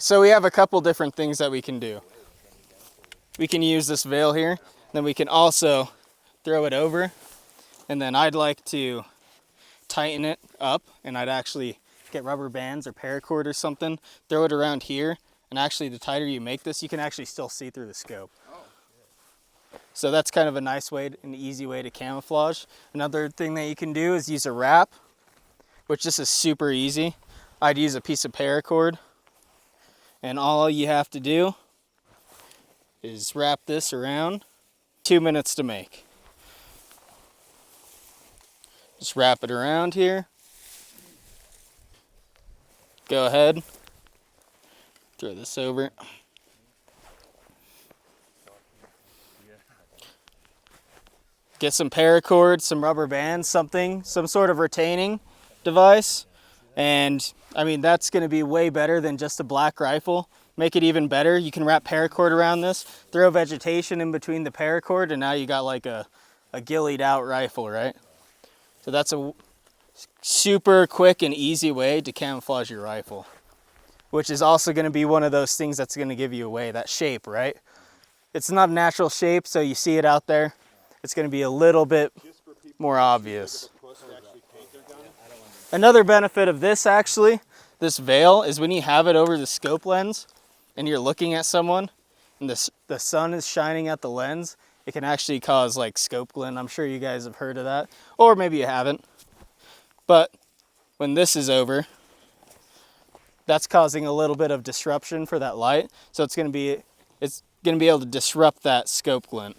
So we have a couple different things that we can do. We can use this veil here, then we can also throw it over, and then I'd like to tighten it up, and I'd actually get rubber bands or paracord or something, throw it around here, and actually the tighter you make this, you can actually still see through the scope. So that's kind of a nice way, an easy way to camouflage. Another thing that you can do is use a wrap, which this is super easy. I'd use a piece of paracord, and all you have to do is wrap this around. 2 minutes to make. Just wrap it around here. Go ahead, throw this over. Get some paracord, some rubber bands, some sort of retaining device. And I mean, that's gonna be way better than just a black rifle. Make it even better, you can wrap paracord around this, throw vegetation in between the paracord, and now you got like a ghillied out rifle, right? So that's a super quick and easy way to camouflage your rifle, which is also gonna be one of those things that's gonna give you away, that shape, right? It's not a natural shape, so you see it out there. It's going to be a little bit more obvious. Another benefit of this actually, this veil, is when you have it over the scope lens and you're looking at someone and the sun is shining at the lens, it can actually cause like scope glint. I'm sure you guys have heard of that, or maybe you haven't. But when this is over, that's causing a little bit of disruption for that light. So it's going to be able to disrupt that scope glint.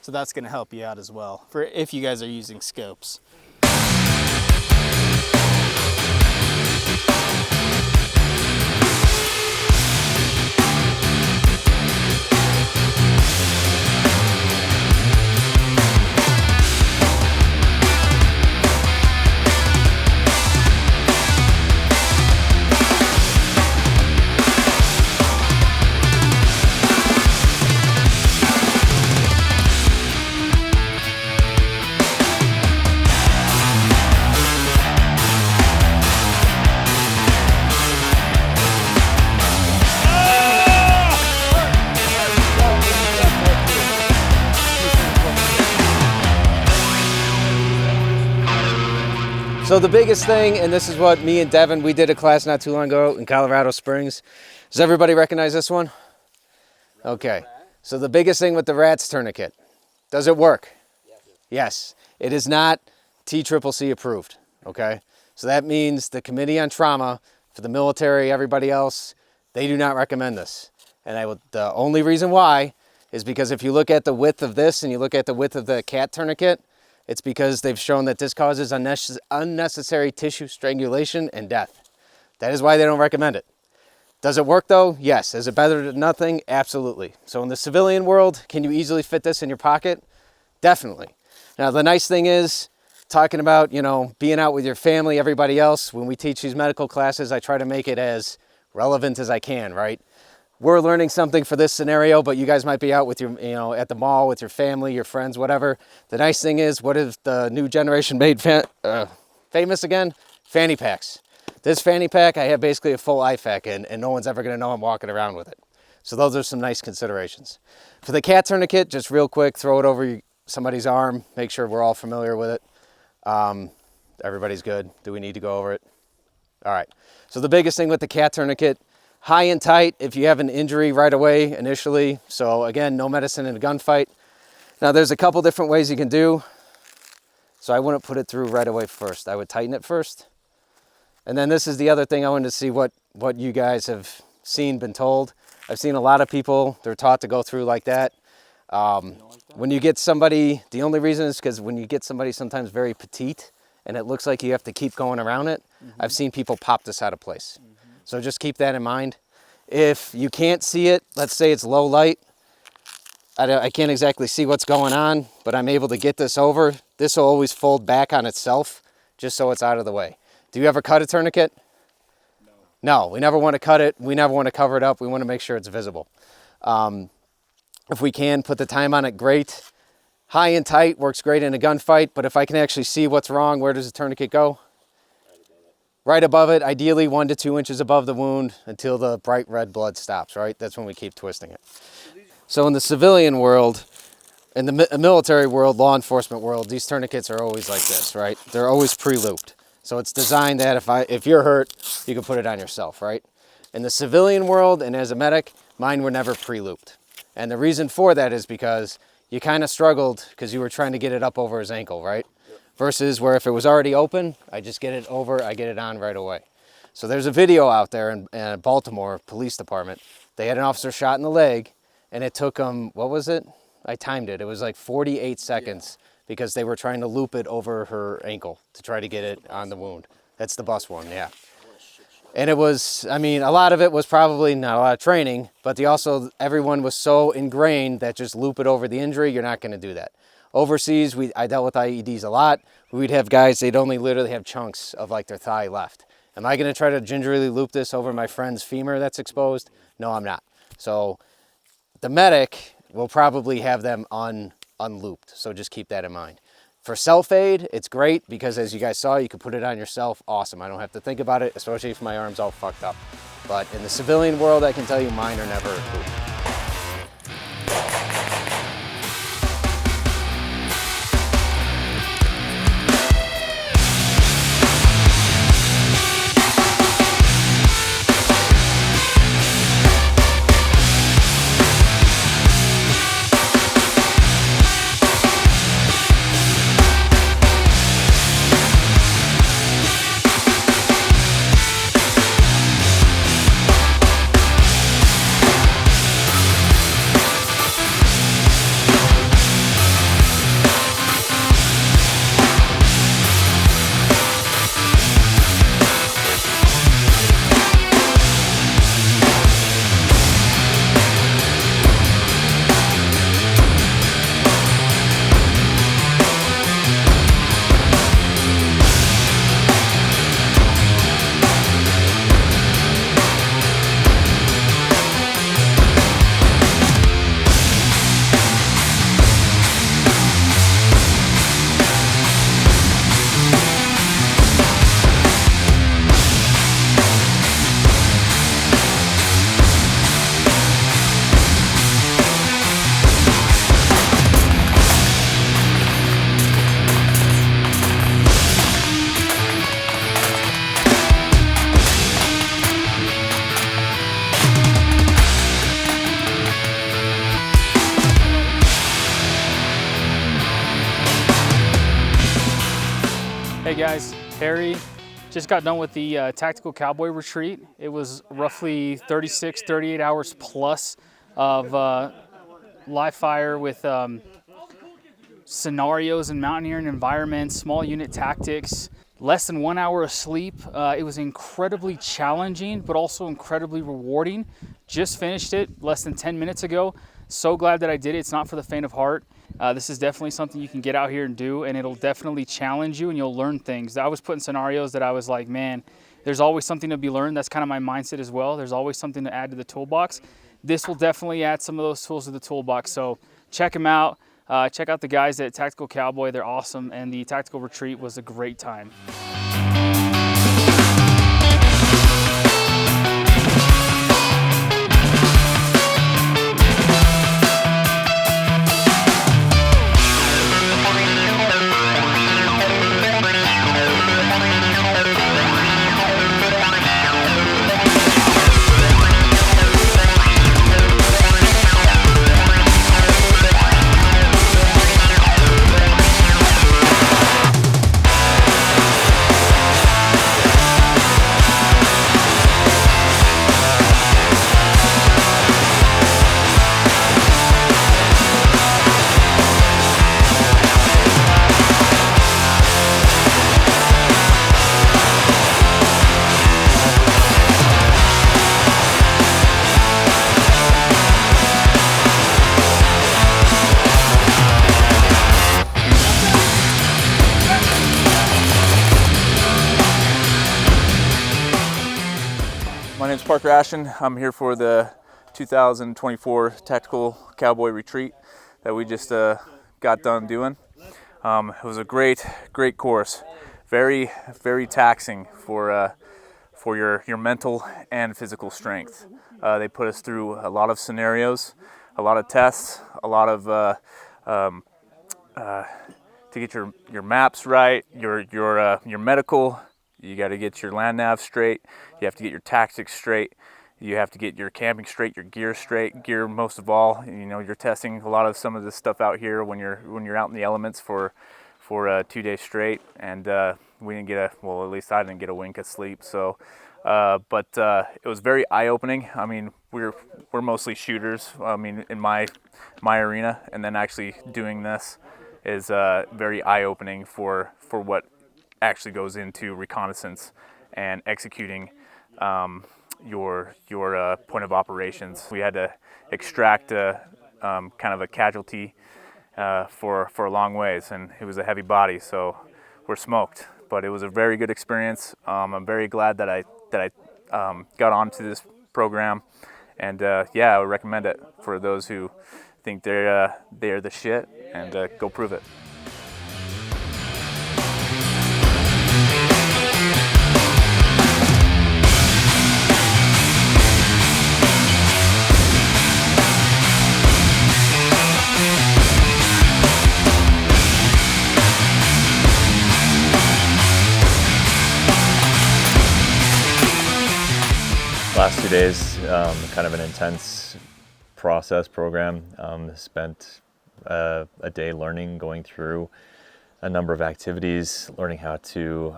So that's going to help you out as well, for if you guys are using scopes. So the biggest thing, and this is what me and Devin, we did a class not too long ago in Colorado Springs. Does everybody recognize this one? Okay. So the biggest thing with the RATS tourniquet, does it work? Yes. It is not TCCC approved, okay? So that means the Committee on Trauma, for the military, everybody else, they do not recommend this. And the only reason why is because if you look at the width of this and you look at the width of the cat tourniquet, it's because they've shown that this causes unnecessary tissue strangulation and death. That is why they don't recommend it. Does it work though? Yes. Is it better than nothing? Absolutely. So in the civilian world, can you easily fit this in your pocket? Definitely. Now the nice thing is, talking about, you know, being out with your family, everybody else, when we teach these medical classes, I try to make it as relevant as I can, right? We're learning something for this scenario, but you guys might be out with your, you know, at the mall with your family, your friends, whatever. The nice thing is, what is the new generation made famous again? Fanny packs. This fanny pack, I have basically a full IFAK in, and no one's ever gonna know I'm walking around with it. So those are some nice considerations. For the cat tourniquet, just real quick, throw it over somebody's arm, make sure we're all familiar with it. Everybody's good. Do we need to go over it? All right. So the biggest thing with the cat tourniquet, high and tight if you have an injury right away initially. So again, no medicine in a gunfight. Now there's a couple different ways you can do. So I wouldn't put it through right away first. I would tighten it first. And then this is the other thing I wanted to see what you guys have seen, been told. I've seen a lot of people, they're taught to go through like that. When you get somebody, the only reason is because when you get somebody sometimes very petite and it looks like you have to keep going around it, I've seen people pop this out of place. So just keep that in mind. If you can't see it, let's say it's low light, I can't exactly see what's going on, but I'm able to get this over. This will always fold back on itself just so it's out of the way. Do you ever cut a tourniquet? No, we never want to cut it. We never want to cover it up. We want to make sure it's visible. If we can put the time on it, great. High and tight works great in a gunfight, but if I can actually see what's wrong, where does the tourniquet go? right above it, ideally 1 to 2 inches above the wound until the bright red blood stops, right? That's when we keep twisting it. So in the civilian world, in the military world, law enforcement world, these tourniquets are always like this, right? They're always pre-looped. So it's designed that if you're hurt, you can put it on yourself, right? In the civilian world and as a medic, mine were never pre-looped. And the reason for that is because you kind of struggled because you were trying to get it up over his ankle, right? Versus where if it was already open, I just get it over, I get it on right away. So there's a video out there in Baltimore Police Department. They had an officer shot in the leg, and it took them, what was it? I timed it. It was like 48 seconds because they were trying to loop it over her ankle to try to get it on the wound. That's the bus one, yeah. And it was, I mean, a lot of it was probably not a lot of training, but everyone was so ingrained that just loop it over the injury, you're not going to do that. Overseas, I dealt with IEDs a lot. We'd have guys, they'd only literally have chunks of like their thigh left. Am I going to try to gingerly loop this over my friend's femur that's exposed? No, I'm not. So the medic will probably have them unlooped. So just keep that in mind. For self-aid, it's great because as you guys saw, you can put it on yourself. Awesome. I don't have to think about it, especially if my arm's all fucked up. But in the civilian world, I can tell you mine are never looped. Hey guys, Harry just got done with the Tactical Cowboy Retreat. It was roughly 36, 38 hours plus of live fire with scenarios and mountaineering environments, small unit tactics, less than 1 hour of sleep. It was incredibly challenging, but also incredibly rewarding. Just finished it less than 10 minutes ago. So glad that I did it. It's not for the faint of heart. This is definitely something you can get out here and do, and it'll definitely challenge you and you'll learn things. I was put in scenarios that I was like, man, there's always something to be learned. That's kind of my mindset as well. There's always something to add to the toolbox. This will definitely add some of those tools to the toolbox. So check them out. Check out the guys at Tactical Cowboy. They're awesome, and the Tactical Retreat was a great time. My name is Parker Ashton. I'm here for the 2024 Tactical Cowboy Retreat that we just got done doing. It was a great course. very, very taxing for your mental and physical strength. They put us through a lot of scenarios, a lot of tests, a lot of to get your maps right, your medical. You got to get your land nav straight. You have to get your tactics straight. You have to get your camping straight, your gear straight. Gear most of all. You know, you're testing a lot of some of this stuff out here when you're out in the elements for 2 days straight, and we didn't get well, at least I didn't get a wink of sleep. So, but it was very eye-opening. I mean, we're mostly shooters. I mean, in my arena, and then actually doing this is very eye-opening for what actually goes into reconnaissance and executing your point of operations. We had to extract kind of a casualty for a long ways, and it was a heavy body, so we're smoked. But it was a very good experience. I'm very glad that I got onto this program, and yeah, I would recommend it for those who think they're the shit, and go prove it. Last 2 days, kind of an intense process program. Spent a day learning, going through a number of activities, learning how to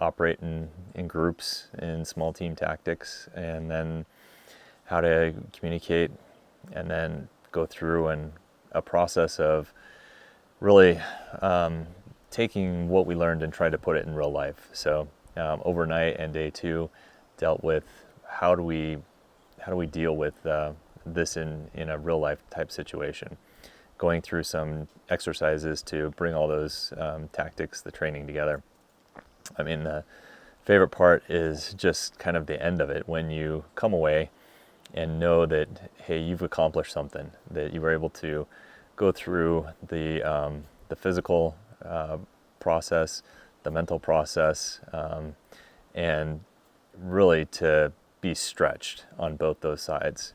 operate in groups in small team tactics, and then how to communicate, and then go through a process of really taking what we learned and trying to put it in real life. So overnight and day 2 dealt with how do we deal with this in a real life type situation, going through some exercises to bring all those tactics, the training together. I mean, the favorite part is just kind of the end of it, when you come away and know that, hey, you've accomplished something, that you were able to go through the physical process, the mental process, and really to be stretched on both those sides.